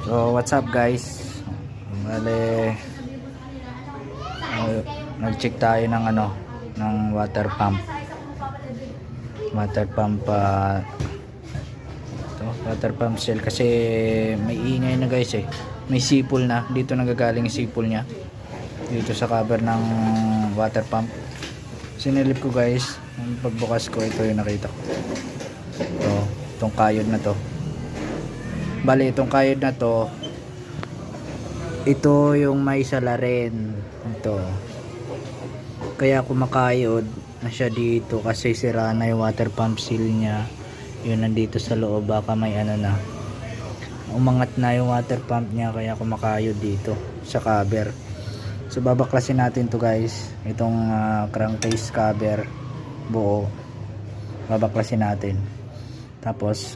So what's up guys? Bale, nag-check tayo ng ng water pump. Water pump cell kasi may ingay na guys eh. May sipol na. Dito nagagaling yung sipol niya. Dito sa cover ng water pump. Sinilip ko guys. Pagbukas ko, ito yung nakita ko. Itong kayod na to. Bale, itong kayod na to, ito yung may salarin. Ito. Kaya kumakayod na siya dito kasi sira na yung water pump seal niya. Yun, nandito sa loob. Baka may na. Umangat na yung water pump niya kaya kumakayod dito sa cover. So babaklasin natin to guys. Itong crankcase cover buo. Babaklasin natin. Tapos